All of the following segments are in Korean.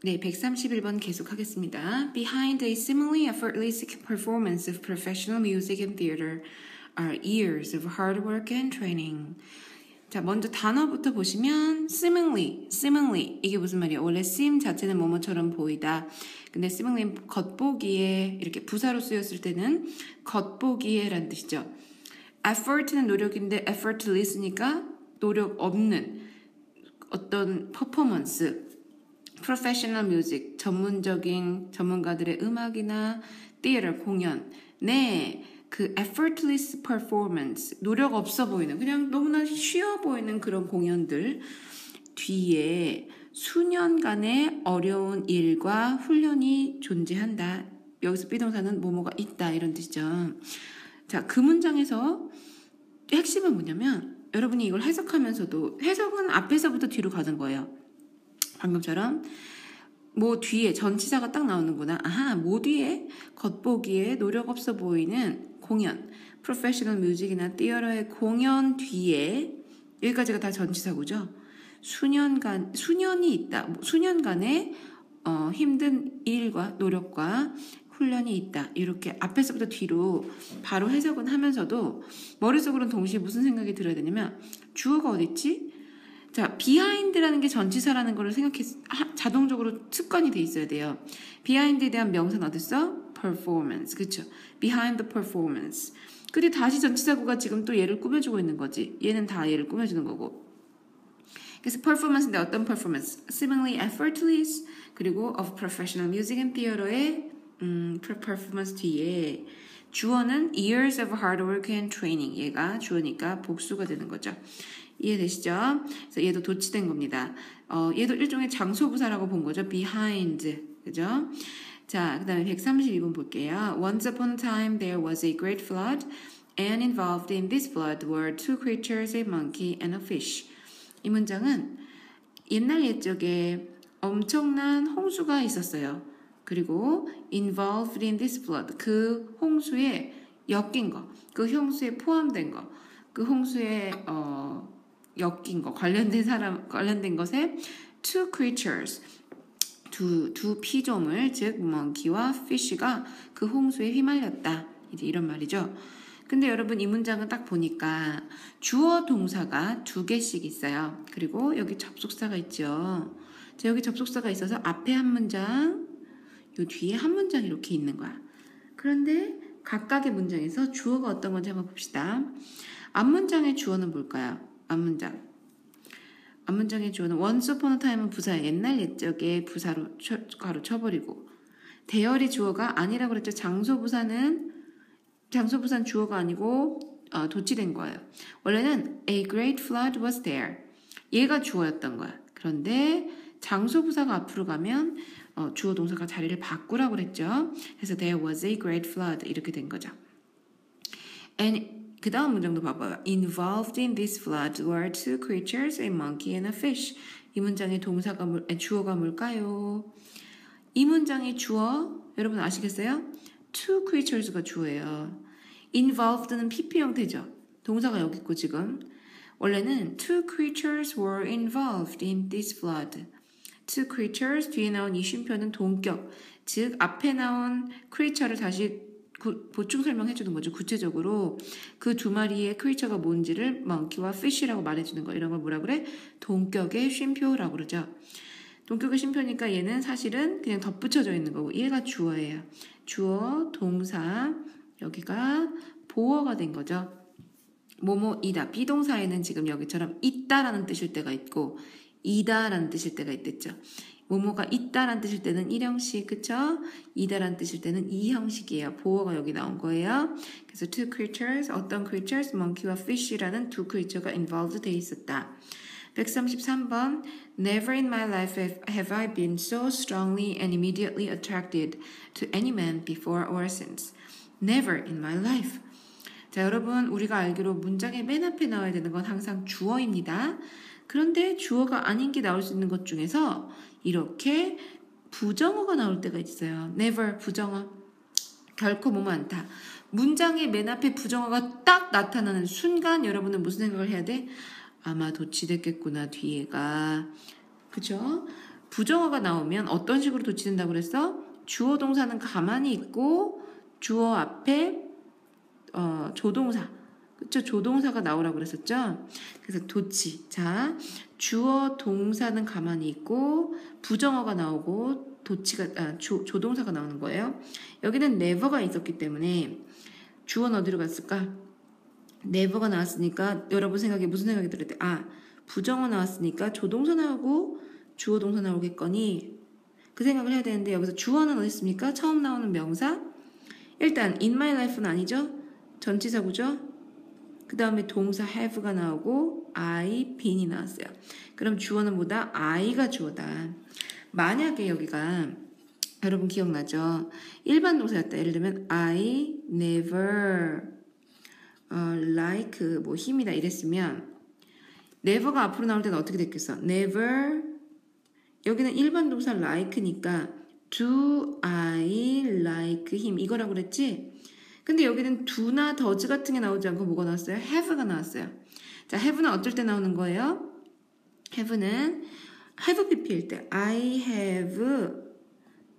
네, 131번 계속하겠습니다. Behind a seemingly effortless performance of professional music and theater are years of hard work and training. 자, 먼저 단어부터 보시면 seemingly 이게 무슨 말이에요? 원래 seem 자체는 뭐뭐처럼 보이다. 근데 seemingly 겉보기에 이렇게 부사로 쓰였을 때는 겉보기에란 뜻이죠. effort는 노력인데 effortless니까 노력 없는 어떤 퍼포먼스. professional music, 전문가들의 음악이나 theater, 공연. 네, 그 effortless performance, 노력 없어 보이는, 그냥 너무나 쉬워 보이는 그런 공연들 뒤에 수년간의 어려운 일과 훈련이 존재한다. 여기서 비동사는 뭐뭐가 있다 이런 뜻이죠. 자, 그 문장에서 핵심은 뭐냐면 여러분이 이걸 해석하면서도 해석은 앞에서부터 뒤로 가는 거예요. 방금처럼 뭐 뒤에 전치사가 딱 나오는구나. 아하, 뭐 뒤에 겉보기에 노력 없어 보이는 공연, 프로페셔널 뮤직이나 티어터의 공연 뒤에 여기까지가 다 전치사고죠. 수년이 있다. 수년간의 힘든 일과 노력과 훈련이 있다. 이렇게 앞에서부터 뒤로 바로 해석은 하면서도 머릿속으로는 동시에 무슨 생각이 들어야 되냐면 주어가 어딨지? 자, behind라는 게 전치사라는 거를 자동적으로 습관이 돼 있어야 돼요. behind에 대한 명사는 어딨어? performance. 그쵸? behind the performance. 근데 다시 전치사구가 지금 또 얘를 꾸며주고 있는 거지. 얘는 다 얘를 꾸며주는 거고. 그래서 performance인데 어떤 performance? seemingly effortless 그리고 of professional music and theater의 performance 뒤에 주어는 years of hard work and training. 얘가 주어니까 복수가 되는 거죠. 이해되시죠? 그래서 얘도 도치된 겁니다. 얘도 일종의 장소부사라고 본 거죠. behind. 그죠? 자, 그 다음에 132번 볼게요. Once upon a time there was a great flood and involved in this flood were two creatures, a monkey and a fish. 이 문장은 옛날 옛적에 엄청난 홍수가 있었어요. 그리고 involved in this flood. 그 홍수에 엮인 거. 그 홍수에 포함된 거. 그 홍수에 엮인 거, 관련된 것에 two creatures, 두 피조물, 즉 monkey와 fish가 그 홍수에 휘말렸다. 이제 이런 말이죠. 근데 여러분 이 문장은 딱 보니까 주어 동사가 두 개씩 있어요. 그리고 여기 접속사가 있죠. 자, 여기 접속사가 있어서 앞에 한 문장, 요 뒤에 한 문장 이렇게 있는 거야. 그런데 각각의 문장에서 주어가 어떤 건지 한번 봅시다. 앞문장의 주어는 뭘까요? 앞문장의 주어는 once upon a time은 부사, 옛날 옛적에 부사로 가로 쳐버리고 대열이 주어가 아니라고 그랬죠. 장소부사는 주어가 아니고 도치된 거예요. 원래는 a great flood was there. 얘가 주어였던 거야. 그런데 장소부사가 앞으로 가면 주어 동사가 자리를 바꾸라고 그랬죠. 그래서 there was a great flood 이렇게 된 거죠. And 그 다음 문장도 봐봐요. Involved in this flood were two creatures, a monkey and a fish. 이 문장의 주어가 뭘까요? 이 문장의 주어 여러분 아시겠어요? Two creatures가 주어예요. Involved는 PP 형태죠. 동사가 여기 있고 지금 원래는 two creatures were involved in this flood. Two creatures 뒤에 나온 이 쉼표는 동격, 즉 앞에 나온 creature를 다시 보충 설명해 주는 거죠. 구체적으로 그 두 마리의 크리처가 뭔지를 monkey와 fish라고 말해주는 거. 이런 걸 뭐라 그래? 동격의 쉼표라고 그러죠. 동격의 쉼표니까 얘는 사실은 그냥 덧붙여져 있는 거고 얘가 주어예요. 주어, 동사, 여기가 보어가 된 거죠. 뭐뭐이다. 비동사에는 지금 여기처럼 있다라는 뜻일 때가 있고 이다라는 뜻일 때가 있댔죠. 뭐뭐가 있다라는 뜻일 때는 1형식, 그쵸? 이다라는 뜻일 때는 2형식이에요. 보어가 여기 나온 거예요. 그래서 two creatures, 어떤 creatures, monkey와 fish라는 두 creature가 involved 돼 있었다. 133번 Never in my life have I been so strongly and immediately attracted to any man before or since. Never in my life. 자, 여러분 우리가 알기로 문장의 맨 앞에 나와야 되는 건 항상 주어입니다. 그런데 주어가 아닌 게 나올 수 있는 것 중에서 이렇게 부정어가 나올 때가 있어요. never 부정어. 결코 뭐뭐 않다. 문장의 맨 앞에 부정어가 딱 나타나는 순간 여러분은 무슨 생각을 해야 돼? 아마 도치됐겠구나 뒤에가. 그죠? 부정어가 나오면 어떤 식으로 도치된다고 그랬어? 주어 동사는 가만히 있고 주어 앞에 조동사, 그쵸? 조동사가 나오라고 그랬었죠? 그래서 도치. 자, 주어 동사는 가만히 있고 부정어가 나오고 조동사가 나오는 거예요. 여기는 never가 있었기 때문에 주어는 어디로 갔을까? never가 나왔으니까 여러분 생각에 무슨 생각이 들을 때 부정어 나왔으니까 조동사 나오고 주어 동사 나오겠거니 그 생각을 해야 되는데 여기서 주어는 어디 있습니까? 처음 나오는 명사. 일단 in my life는 아니죠? 전치사구죠? 그 다음에 동사 have가 나오고 I, bene이 나왔어요. 그럼 주어는 뭐다? I가 주어다. 만약에 여기가 여러분 기억나죠? 일반 동사였다. 예를 들면 I never like 힘이다 이랬으면 never가 앞으로 나올 때는 어떻게 됐겠어? never 여기는 일반 동사 like니까 do I like him 이거라고 그랬지? 근데 여기는 do나 does 같은 게 나오지 않고 뭐가 나왔어요? have가 나왔어요. 자, have는 어떨 때 나오는 거예요? have는 have pp일 때 I have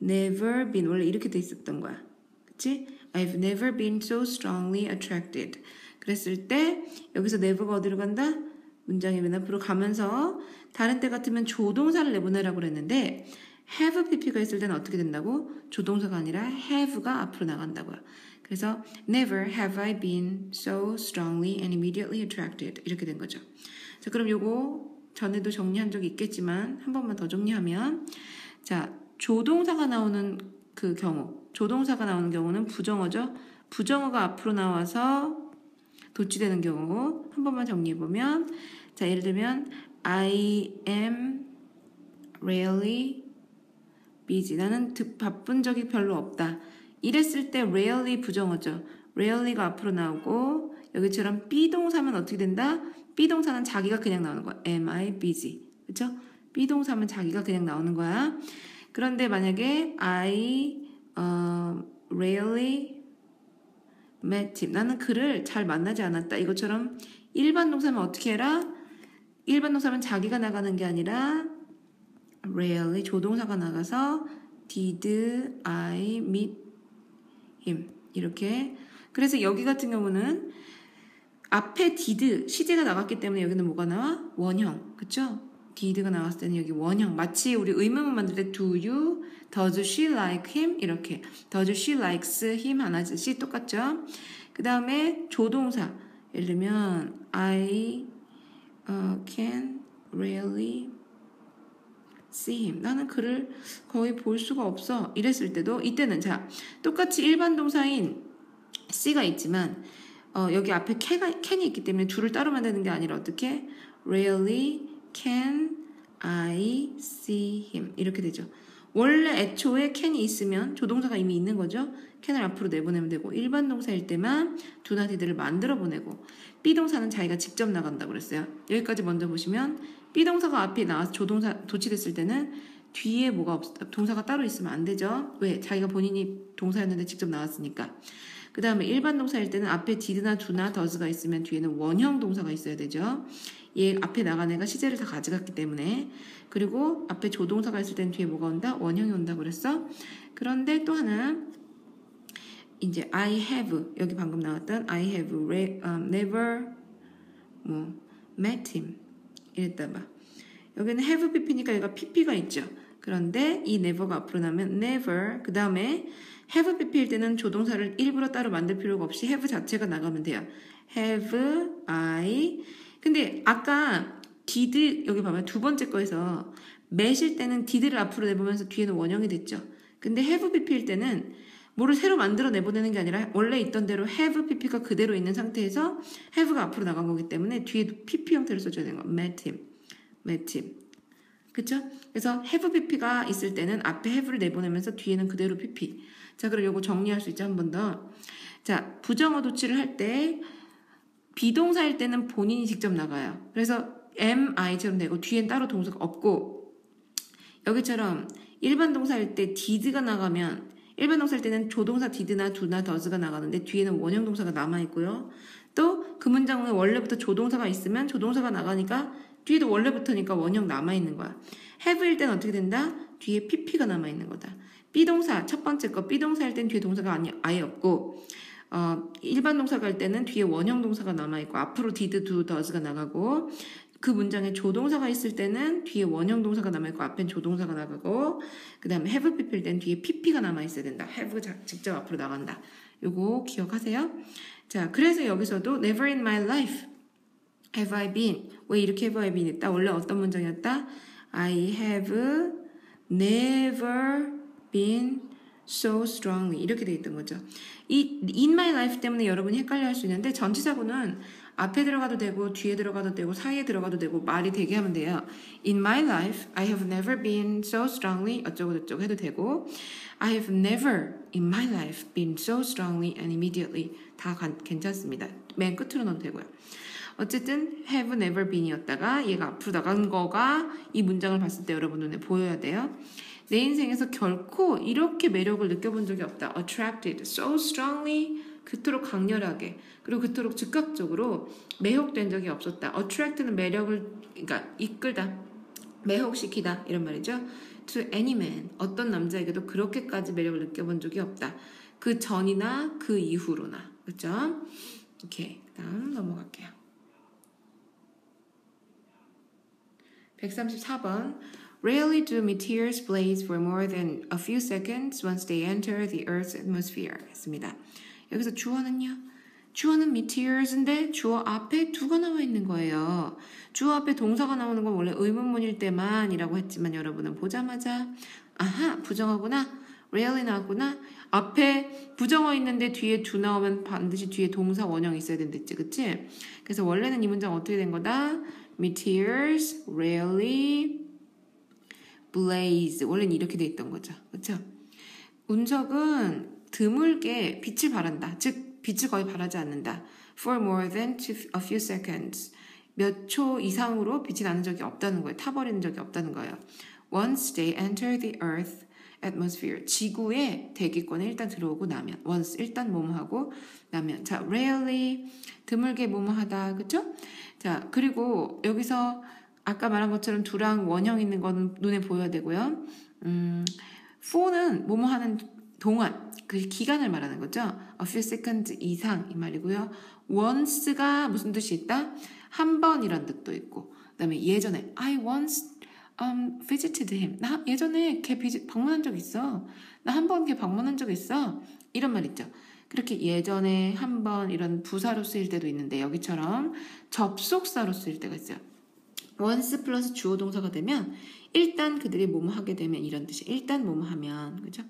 never been 원래 이렇게 돼 있었던 거야. 그치? I've never been so strongly attracted. 그랬을 때 여기서 never가 어디로 간다? 문장의 맨 앞으로 가면서 다른 때 같으면 조동사를 내보내라고 그랬는데 have pp가 있을 때는 어떻게 된다고? 조동사가 아니라 have가 앞으로 나간다고요. 그래서 never have I been so strongly and immediately attracted 이렇게 된 거죠. 자, 그럼 요거 전에도 정리한 적이 있겠지만 한 번만 더 정리하면 자, 조동사가 나오는 그 경우 조동사가 나오는 경우는 부정어죠. 부정어가 앞으로 나와서 도치되는 경우 한 번만 정리해보면 자, 예를 들면 I am rarely busy 나는 바쁜 적이 별로 없다. 이랬을 때 rarely 부정어죠. rarely가 앞으로 나오고 여기처럼 비동사면 어떻게 된다? 비동사는 자기가 그냥 나오는 거야. am I busy 그렇죠? 비동사면 자기가 그냥 나오는 거야. 그런데 만약에 I rarely met him 나는 그를 잘 만나지 않았다. 이것처럼 일반 동사면 어떻게 해라? 일반 동사면 자기가 나가는 게 아니라 rarely 조동사가 나가서 did I meet him 이렇게. 그래서 여기 같은 경우는 앞에 did 시제가 나갔기 때문에 여기는 뭐가 나와? 원형 그쵸? did가 나왔을 때는 여기 원형 마치 우리 의문문 만들 때 do you, does she like him 이렇게 does she likes him 하나씩 똑같죠? 그 다음에 조동사 예를 들면 I can rarely see him 나는 그를 거의 볼 수가 없어 이랬을 때도 이때는 자 똑같이 일반 동사인 see가 있지만 여기 앞에 can이 있기 때문에 둘을 따로 만드는 게 아니라 어떻게 rarely can I see him 이렇게 되죠. 원래 애초에 can이 있으면 조동사가 이미 있는 거죠. can을 앞으로 내보내면 되고 일반 동사일 때만 do나 did를 만들어 보내고 비동사는 자기가 직접 나간다고 그랬어요. 여기까지 먼저 보시면 비동사가 앞에 나와서 조동사 도치됐을 때는 뒤에 뭐가 동사가 따로 있으면 안 되죠. 왜? 자기가 본인이 동사였는데 직접 나왔으니까. 그 다음에 일반 동사일 때는 앞에 did나 do나 does가 있으면 뒤에는 원형 동사가 있어야 되죠. 얘 앞에 나간 애가 시제를 다 가져갔기 때문에. 그리고 앞에 조동사가 있을 때는 뒤에 뭐가 온다? 원형이 온다고 그랬어. 그런데 또 하나 이제 I have 여기 방금 나왔던 I have never met him 이랬다 봐. 여기는 have pp니까 얘가 pp가 있죠. 그런데 이 never가 앞으로 나면 never 그 다음에 have pp일 때는 조동사를 일부러 따로 만들 필요가 없이 have 자체가 나가면 돼요. have I 근데 아까 did 여기 봐봐요. 두 번째 거에서 met일 때는 did를 앞으로 내보면서 뒤에는 원형이 됐죠. 근데 have pp일 때는 뭐를 새로 만들어 내보내는 게 아니라 원래 있던 대로 have pp가 그대로 있는 상태에서 have가 앞으로 나간 거기 때문에 뒤에도 pp 형태를 써줘야 되는 거예요. met him 그쵸? 그래서 have pp가 있을 때는 앞에 have를 내보내면서 뒤에는 그대로 pp. 자, 그럼 요거 정리할 수 있죠? 한 번 더. 자, 부정어 도치를 할 때 비동사일 때는 본인이 직접 나가요. 그래서 am, I처럼 되고 뒤엔 따로 동사가 없고 여기처럼 일반 동사일 때 did가 나가면 일반 동사일 때는 조동사 did나 do나 does가 나가는데 뒤에는 원형 동사가 남아있고요. 또 그 문장은 원래부터 조동사가 있으면 조동사가 나가니까 뒤에도 원래부터니까 원형 남아있는 거야. have일 땐 어떻게 된다? 뒤에 pp가 남아있는 거다. 비동사, 첫 번째 거 비동사일 땐 뒤에 동사가 아예 없고 일반 동사가 할 때는 뒤에 원형 동사가 남아있고 앞으로 did, do, does가 나가고 그 문장에 조동사가 있을 때는 뒤에 원형 동사가 남아있고 앞엔 조동사가 나가고 그 다음에 have pp일 땐 뒤에 pp가 남아있어야 된다. have가 직접 앞으로 나간다. 요거 기억하세요? 자, 그래서 여기서도 never in my life have I been. 왜 이렇게 have I been 했다? 원래 어떤 문장이었다? I have never been so strongly. 이렇게 돼 있던 거죠. 이 in my life 때문에 여러분이 헷갈려 할 수 있는데 전치사구는 앞에 들어가도 되고 뒤에 들어가도 되고 사이에 들어가도 되고 말이 되게 하면 돼요. In my life, I have never been so strongly 어쩌고 저쩌고 해도 되고 I have never in my life been so strongly and immediately 다 괜찮습니다. 맨 끝으로 넣어도 되고요. 어쨌든 have never been이었다가 얘가 앞으로 나간 거가 이 문장을 봤을 때 여러분 눈에 보여야 돼요. 내 인생에서 결코 이렇게 매력을 느껴본 적이 없다. Attracted so strongly 그토록 강렬하게 그리고 그토록 즉각적으로 매혹된 적이 없었다. Attract는 매력을 그러니까 이끌다, 매혹시키다 이런 말이죠. To any man 어떤 남자에게도 그렇게까지 매력을 느껴본 적이 없다. 그 전이나 그 이후로나 그렇죠? 오케이 다음 넘어갈게요. 134번 Rarely do meteors blaze for more than a few seconds once they enter the Earth's atmosphere 했습니다. 여기서 주어는요. 주어는 meteors인데 주어 앞에 두가 나와 있는 거예요. 주어 앞에 동사가 나오는 건 원래 의문문일 때만이라고 했지만 여러분은 보자마자 아하 부정어구나. rarely 나왔구나. 앞에 부정어 있는데 뒤에 do 나오면 반드시 뒤에 동사 원형이 있어야 된댔지. 그치? 그래서 원래는 이 문장 어떻게 된 거다? Meteors rarely blaze. 원래는 이렇게 돼 있던 거죠. 그쵸? 운석은 드물게 빛을 발한다. 즉 빛을 거의 발하지 않는다. For more than a few seconds. 몇 초 이상으로 빛이 나는 적이 없다는 거예요. 타버리는 적이 없다는 거예요. Once they enter the Earth atmosphere. 지구의 대기권에 일단 들어오고 나면. Once 일단 뭐뭐하고 나면. 자, rarely 드물게 뭐뭐하다. 그쵸? 자, 그리고 여기서 아까 말한 것처럼 두랑 원형 있는 거는 눈에 보여야 되고요. for는 뭐뭐 하는 동안, 그 기간을 말하는 거죠. A few seconds 이상 이 말이고요. once가 무슨 뜻이 있다? 한 번이란 뜻도 있고 그 다음에 예전에 I once visited him. 나 예전에 걔 방문한 적 있어. 나 한 번 걔 방문한 적 있어. 이런 말 있죠. 그렇게 예전에 한 번 이런 부사로 쓰일 때도 있는데 여기처럼 접속사로 쓰일 때가 있어요. once 플러스 주어 동사가 되면 일단 그들이 뭐뭐 하게 되면 이런 뜻이 일단 뭐뭐 하면 그죠?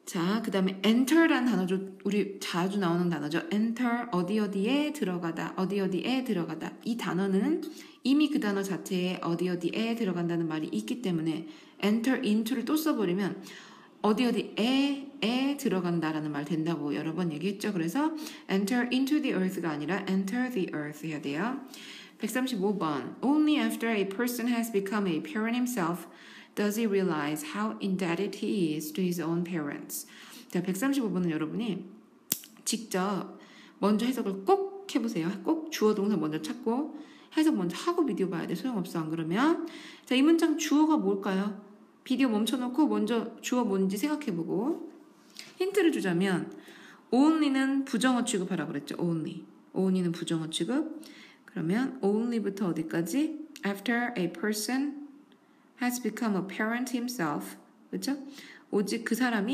자, 그 다음에 enter라는 단어죠. 우리 자주 나오는 단어죠. enter 어디 어디에 들어가다 어디 어디에 들어가다 이 단어는 이미 그 단어 자체에 어디 어디에 들어간다는 말이 있기 때문에 enter into를 또 써버리면 어디 어디에 들어간다라는 말 된다고 여러 번 얘기했죠. 그래서 enter into the earth가 아니라 enter the earth 해야 돼요. 135번 Only after a person has become a parent himself does he realize how indebted he is to his own parents. 자, 135번은 여러분이 직접 먼저 해석을 꼭 해보세요. 꼭 주어 동사 먼저 찾고 해석 먼저 하고 비디오 봐야 돼. 소용없어 안 그러면. 자, 이 문장 주어가 뭘까요? 비디오 멈춰놓고 먼저 주어 뭔지 생각해보고 힌트를 주자면 only는 부정어 취급하라고 그랬죠. only는 부정어 취급. 그러면 only부터 어디까지? After a person has become a parent himself. 그렇죠? 오직 그 사람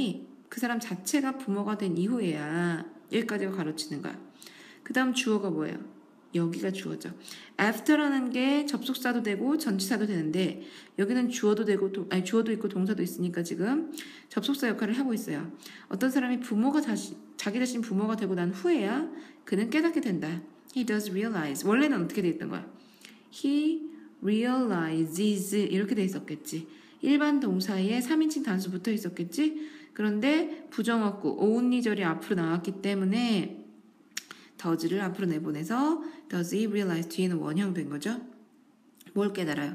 자체가 부모가 된 이후에야 여기까지가 가르치는 거야. 그 다음 주어가 뭐예요? 여기가 주어죠. after라는 게 접속사도 되고 전치사도 되는데 여기는 주어도 되고 주어도 있고 동사도 있으니까 지금 접속사 역할을 하고 있어요. 어떤 사람이 자기 자신 부모가 되고 난 후에야 그는 깨닫게 된다. He does realize. 원래는 어떻게 돼 있던 거야? He realizes 이렇게 돼 있었겠지. 일반 동사에 3인칭 단수 붙어 있었겠지. 그런데 부정어구 only절이 앞으로 나왔기 때문에 does를 앞으로 내보내서 does he realize 뒤에는 원형 된 거죠. 뭘 깨달아요?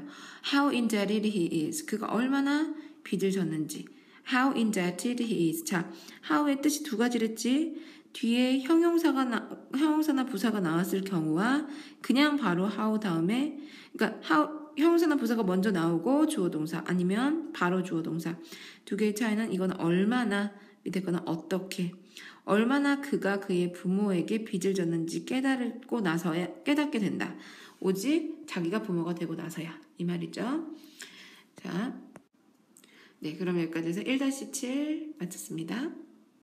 How indebted he is. 그가 얼마나 빚을 졌는지. How indebted he is. 자, how의 뜻이 두 가지랬지. 뒤에 형용사나 부사가 나왔을 경우와 그냥 바로 how 다음에 그러니까 how 형용사나 부사가 먼저 나오고 주어 동사 아니면 바로 주어 동사. 두 개의 차이는 이건 얼마나, 밑에 거는 어떻게. 얼마나 그가 그의 부모에게 빚을 졌는지 깨닫고 나서야 깨닫게 된다. 오직 자기가 부모가 되고 나서야. 이 말이죠. 자, 네, 그럼 여기까지 해서 1-7 마쳤습니다.